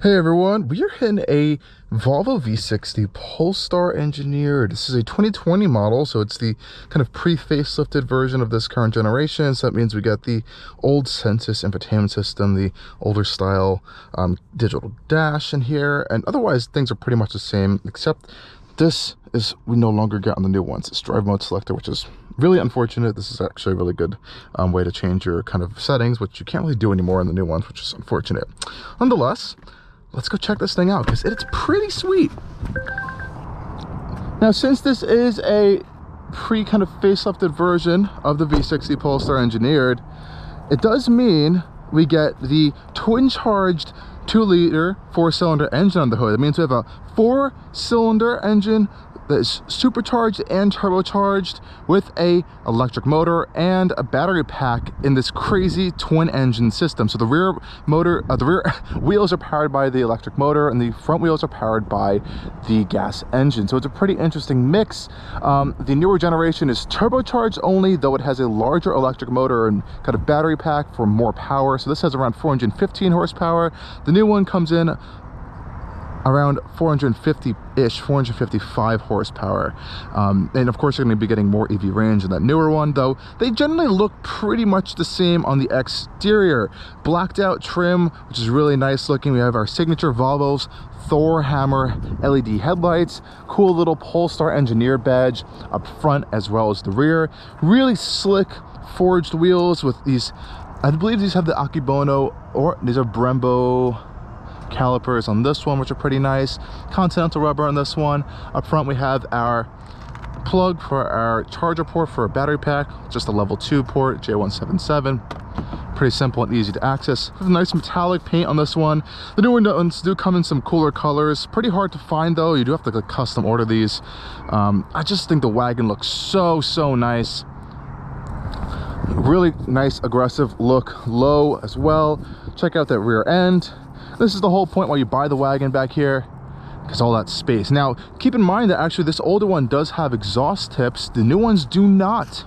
Hey everyone, we are in a Volvo V60 Polestar engineered. This is a 2020 model, so it's the kind of pre-facelifted version of this current generation. So that means we got the old Sensus infotainment system, the older style digital dash in here, and otherwise things are pretty much the same, except this is we no longer get on the new ones. It's drive mode selector, which is really unfortunate. This is actually a really good way to change your kind of settings, which you can't really do anymore in the new ones, which is unfortunate. Nonetheless, let's go check this thing out because it's pretty sweet. Now, since this is a kind of facelifted version of the V60 Polestar engineered, it does mean we get the twin charged 2-liter 4-cylinder engine on the hood. That means we have a 4-cylinder engine that is supercharged and turbocharged with a electric motor and a battery pack in this crazy twin engine system. So the rear motor, the rear wheels are powered by the electric motor and the front wheels are powered by the gas engine. So it's a pretty interesting mix. The newer generation is turbocharged only, though it has a larger electric motor and kind of battery pack for more power. So this has around 415 horsepower. The new one comes in around 450-ish, 455 horsepower. And of course, you're going to be getting more EV range in that newer one, though they generally look pretty much the same on the exterior. Blacked out trim, which is really nice looking. We have our signature Volvo's Thor hammer LED headlights, cool little Polestar engineered badge up front as well as the rear. Really slick forged wheels with these, I believe these have the Akebono, or these are Brembo calipers on this one, which are pretty nice. Continental rubber on this one. Up front we have our plug for our charger port for a battery pack, just a level 2 port, J177. Pretty simple and easy to access. Nice metallic paint on this one. The newer ones do come in some cooler colors. Pretty hard to find though. You do have to like custom order these. I just think the Wagon looks so nice. Really nice aggressive look, low as well. Check out that rear end. This is the whole point why you buy the Wagon back here, because all that space. Now, keep in mind that actually this older one does have exhaust tips. The new ones do not.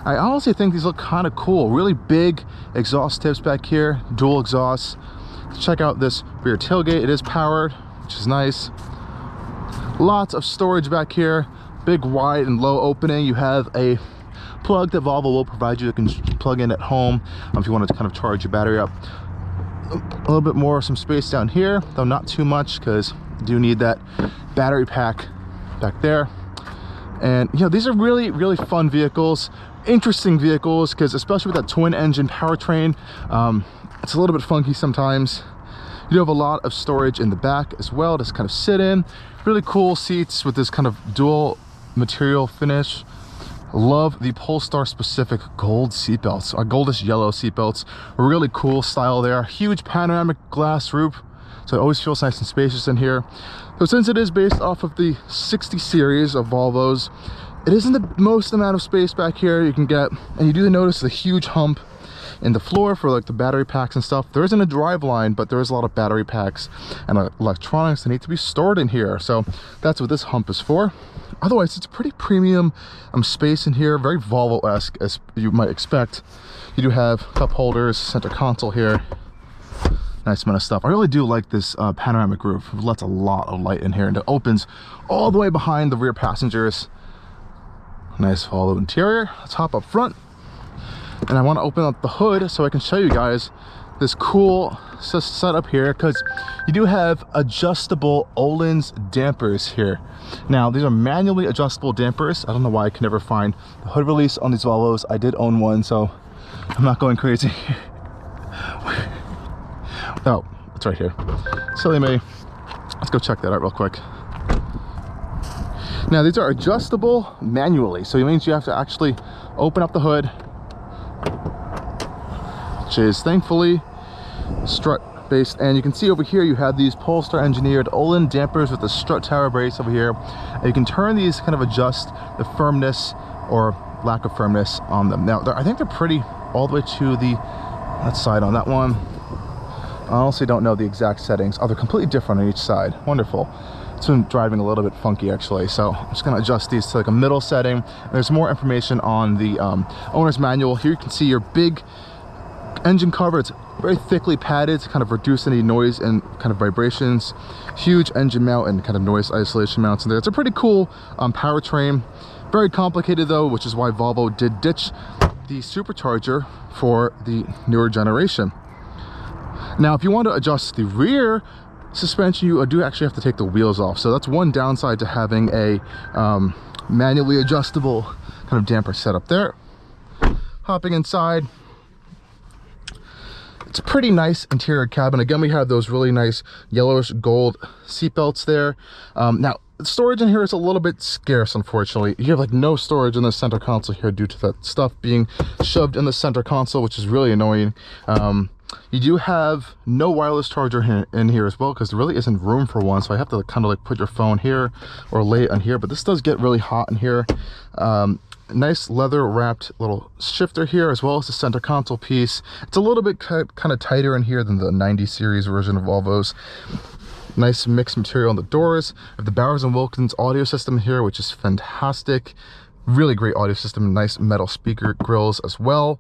I honestly think these look kind of cool. Really big exhaust tips back here, dual exhausts. Check out this rear tailgate. It is powered, which is nice. Lots of storage back here. Big wide and low opening. You have a plug that Volvo will provide you. You can plug in at home if you wanted to kind of charge your battery up. A little bit more, some space down here, though not too much, because you do need that battery pack back there. And you know, these are really fun vehicles, interesting vehicles, because especially with that twin engine powertrain, it's a little bit funky sometimes. You do have a lot of storage in the back as well to kind of sit in. Really cool seats with this kind of dual material finish. Love the Polestar specific gold seatbelts, goldish yellow seatbelts. Really cool style there. Huge panoramic glass roof, so it always feels nice and spacious in here. So since it is based off of the 60 series of Volvos, it isn't the most amount of space back here you can get, and you do notice the huge hump in the floor for like the battery packs and stuff. There isn't a drive line, but there is a lot of battery packs and electronics that need to be stored in here, so that's what this hump is for. Otherwise, it's pretty premium space in here, very Volvo-esque as you might expect. You do have cup holders, center console here, nice amount of stuff. I really do like this panoramic roof. It lets a lot of light in here, and it opens all the way behind the rear passengers. Nice Volvo interior. Let's hop up front, and I want to open up the hood so I can show you guys this cool setup here, because you do have adjustable Öhlins dampers here. Now, these are manually adjustable dampers. I don't know why I can never find the hood release on these Volvos. I did own one, so I'm not going crazy. Oh, it's right here. Silly me. Let's go check that out real quick. Now, these are adjustable manually, so it means you have to actually open up the hood, which is thankfully strut based, and you can see over here you have these Polestar engineered Öhlins dampers with the strut tower brace over here, and you can turn these, kind of adjust the firmness or lack of firmness on them. Now I think they're pretty all the way to the that side on that one. I honestly don't know the exact settings. Oh, they're completely different on each side. Wonderful. It's been driving a little bit funky actually, so I'm just going to adjust these to like a middle setting. There's more information on the owner's manual. Here you can see your big engine cover. It's very thickly padded to kind of reduce any noise and kind of vibrations. Huge engine mount and kind of noise isolation mounts in there. It's a pretty cool powertrain. Very complicated though, which is why Volvo did ditch the supercharger for the newer generation. Now, if you want to adjust the rear suspension, you do actually have to take the wheels off. So that's one downside to having a manually adjustable kind of damper setup there. Hopping inside, it's a pretty nice interior cabin. Again, we have those really nice yellowish gold seat belts there. Now, storage in here is a little bit scarce, unfortunately. You have like no storage in the center console here due to that stuff being shoved in the center console, which is really annoying. You do have no wireless charger in here as well, because there really isn't room for one, so I have to kind of like put your phone here or lay it on here, but this does get really hot in here. Nice leather wrapped little shifter here, as well as the center console piece. It's a little bit kind of tighter in here than the 90 series version of Volvo's. Nice mixed material on the doors. We have the Bowers & Wilkins audio system here, which is fantastic. Really great audio system. Nice metal speaker grills as well.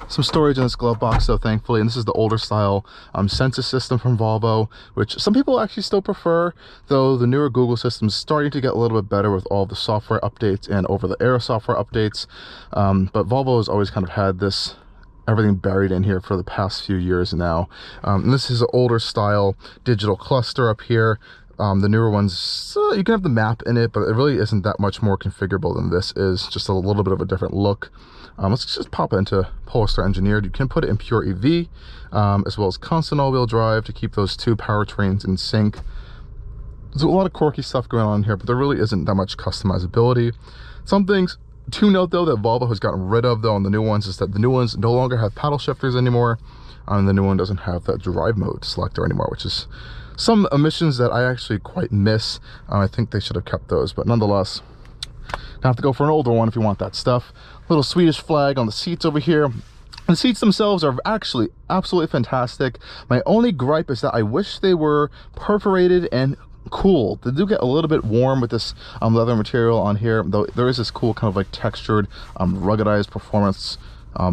Some storage in this glove box though, thankfully, and this is the older style Sensus system from Volvo, which some people actually still prefer, though the newer Google system is starting to get a little bit better with all the software updates and over-the-air software updates. But Volvo has always kind of had this everything buried in here for the past few years now. And this is an older style digital cluster up here. The newer ones, you can have the map in it, but it really isn't that much more configurable than this is. Just a little bit of a different look. Let's just pop it into Polestar Engineered. You can put it in pure EV, as well as constant all-wheel drive to keep those two powertrains in sync. There's a lot of quirky stuff going on here, but there really isn't that much customizability. Some things to note though that Volvo has gotten rid of though on the new ones is that the new ones no longer have paddle shifters anymore, and the new one doesn't have that drive mode selector anymore, which is some omissions that I actually quite miss. I think they should have kept those, but nonetheless, you have to go for an older one if you want that stuff. Little Swedish flag on the seats over here. The seats themselves are actually absolutely fantastic. My only gripe is that I wish they were perforated and cool. They do get a little bit warm with this leather material on here, though there is this cool kind of like textured ruggedized performance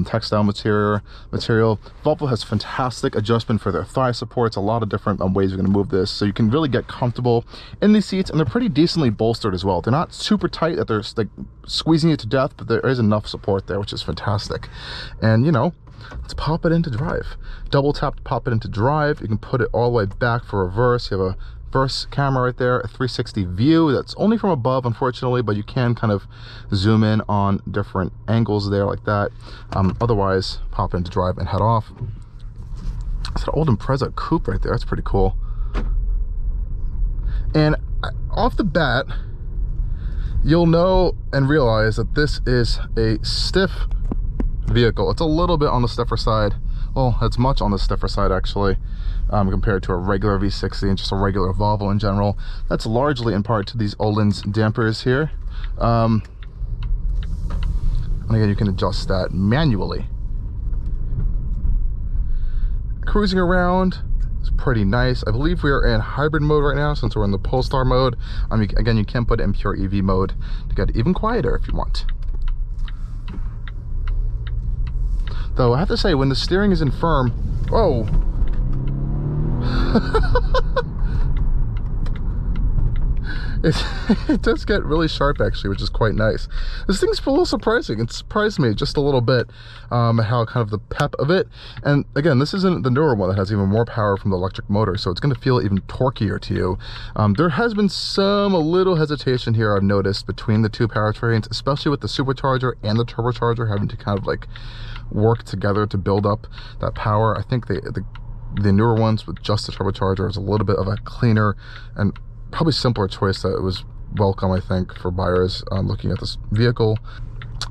textile material. Volvo has fantastic adjustment for their thigh supports, a lot of different ways you're going to move this, so you can really get comfortable in these seats, and they're pretty decently bolstered as well. They're not super tight that they're like squeezing you to death, but there is enough support there, which is fantastic. And you know, let's pop it into drive. Double tap to pop it into drive. You can put it all the way back for reverse. You have a reverse camera right there, a 360 view. That's only from above, unfortunately, but you can kind of zoom in on different angles there like that. Otherwise, pop into drive and head off. It's an old Impreza coupe right there. That's pretty cool. And off the bat, you'll know and realize that this is a stiff vehicle. It's a little bit on the stiffer side. Well, it's much on the stiffer side actually, compared to a regular V60 and just a regular Volvo in general. That's largely in part to these Öhlins dampers here. And again, you can adjust that manually. Cruising around is pretty nice. I believe we are in hybrid mode right now since we're in the Polestar mode. Again, you can put it in pure EV mode to get even quieter if you want. Though I have to say, when the steering is in firm, whoa. It does get really sharp actually, which is quite nice. This thing's a little surprising. It surprised me just a little bit, how kind of the pep of it. And again, this isn't the newer one that has even more power from the electric motor, so it's going to feel even torquier to you. There has been a little hesitation here I've noticed between the two powertrains, especially with the supercharger and the turbocharger having to kind of like work together to build up that power. I think the newer ones with just the turbocharger is a little bit of a cleaner and probably simpler choice that was welcome, I think, for buyers looking at this vehicle.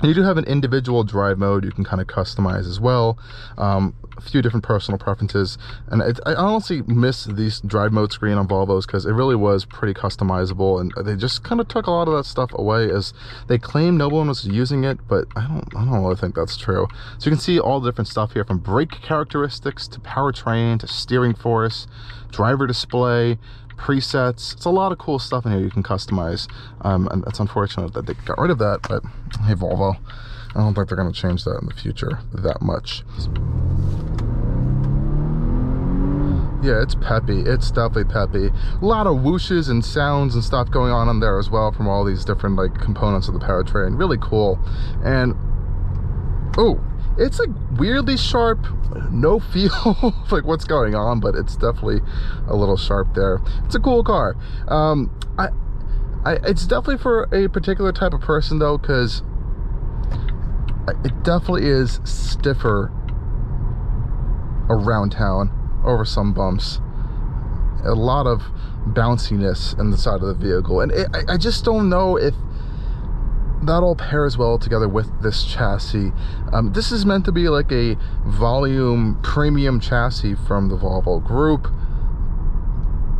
And you do have an individual drive mode you can kind of customize as well. A few different personal preferences, and I honestly miss these drive mode screen on Volvos because it really was pretty customizable, and they just kind of took a lot of that stuff away, as they claim no one was using it, but I don't really think that's true. So you can see all the different stuff here, from brake characteristics to powertrain to steering force, driver display, presets. It's a lot of cool stuff in here you can customize, and it's unfortunate that they got rid of that, but hey, Volvo, I don't think they're going to change that in the future that much. Yeah, it's peppy. It's definitely peppy. A lot of whooshes and sounds and stuff going on there as well from all these different like components of the powertrain. Really cool. And oh, it's like weirdly sharp, no feel of like what's going on, but it's definitely a little sharp there. It's a cool car. It's definitely for a particular type of person though, because it definitely is stiffer around town over some bumps. A lot of bounciness in the side of the vehicle, and I just don't know if that all pairs well together with this chassis. This is meant to be like a volume premium chassis from the Volvo group,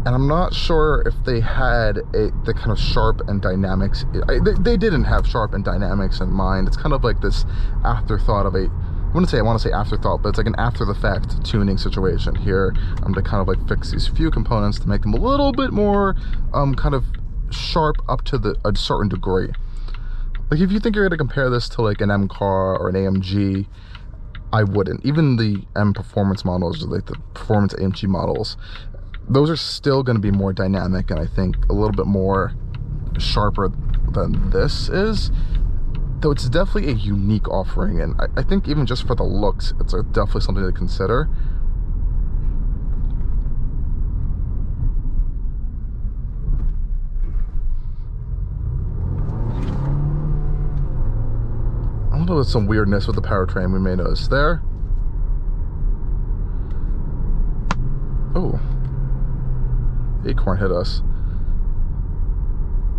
and I'm not sure if they had the kind of sharp and dynamics. They didn't have sharp and dynamics in mind. It's kind of like this afterthought of a, I want to say afterthought, but it's like an after the fact tuning situation here. To kind of like fix these few components to make them a little bit more kind of sharp up to a certain degree. Like if you think you're going to compare this to like an M car or an AMG, I wouldn't. Even the M performance models, like the performance AMG models, those are still going to be more dynamic and I think a little bit more sharper than this is. Though it's definitely a unique offering, and I think even just for the looks, it's definitely something to consider. A little bit of some weirdness with the powertrain we may notice there. Oh, Acorn hit us.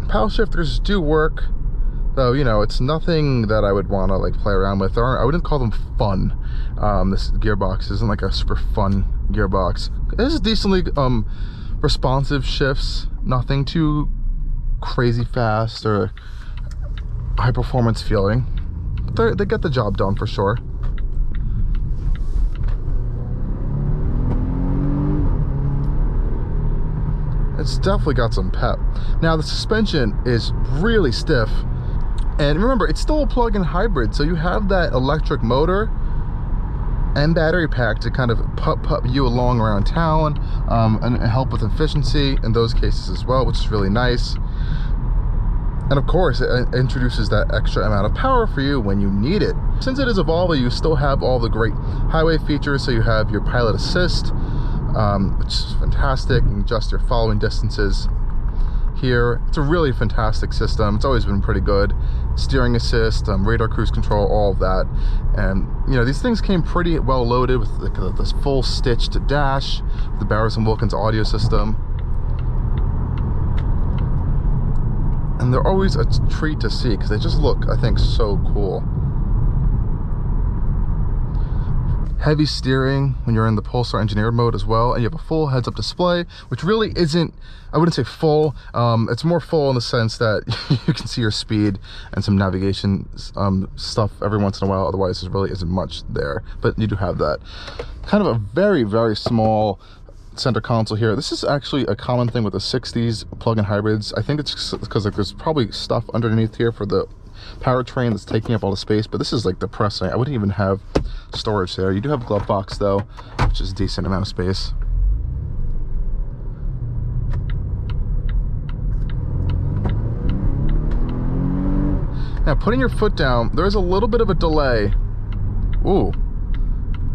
Power shifters do work. Though, you know, it's nothing that I would want to like play around with. I wouldn't call them fun. This gearbox isn't like a super fun gearbox. It is decently responsive shifts. Nothing too crazy fast or high performance feeling. But they get the job done for sure. It's definitely got some pep. Now the suspension is really stiff. And remember, it's still a plug-in hybrid, so you have that electric motor and battery pack to kind of pup you along around town and help with efficiency in those cases as well, which is really nice. And of course, it introduces that extra amount of power for you when you need it. Since it is a Volvo, you still have all the great highway features, so you have your pilot assist, which is fantastic. You can adjust your following distances here. It's a really fantastic system. It's always been pretty good. Steering assist, radar cruise control, all of that. And you know, these things came pretty well loaded with this full stitched dash, the Bowers & Wilkins audio system. And they're always a treat to see because they just look, I think, so cool. Heavy steering when you're in the Polestar engineered mode as well, and you have a full heads-up display, which really isn't, I wouldn't say full, it's more full in the sense that you can see your speed and some navigation stuff every once in a while. Otherwise there really isn't much there, but you do have that. Kind of a very, very small center console here. This is actually a common thing with the 60s plug-in hybrids. I think it's because like there's probably stuff underneath here for the powertrain that's taking up all the space, but this is like depressing. I wouldn't even have storage there. You do have a glove box though, which is a decent amount of space. Now putting your foot down, there is a little bit of a delay. Ooh,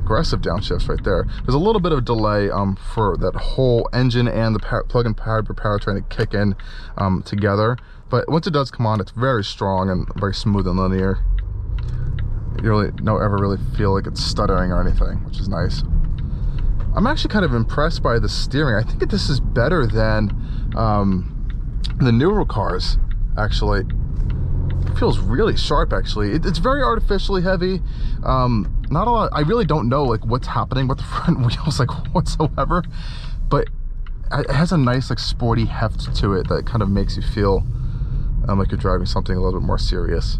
aggressive downshifts right there. There's a little bit of a delay for that whole engine and the plug-in hybrid powertrain to kick in together. But once it does come on, it's very strong and very smooth and linear. You really don't ever really feel like it's stuttering or anything, which is nice. I'm actually kind of impressed by the steering. I think that this is better than the newer cars, actually. It feels really sharp, actually. It's very artificially heavy. Not a lot. I really don't know like what's happening with the front wheels like whatsoever, but it has a nice like sporty heft to it that kind of makes you feel like you're driving something a little bit more serious.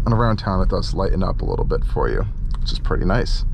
And around town it does lighten up a little bit for you, which is pretty nice.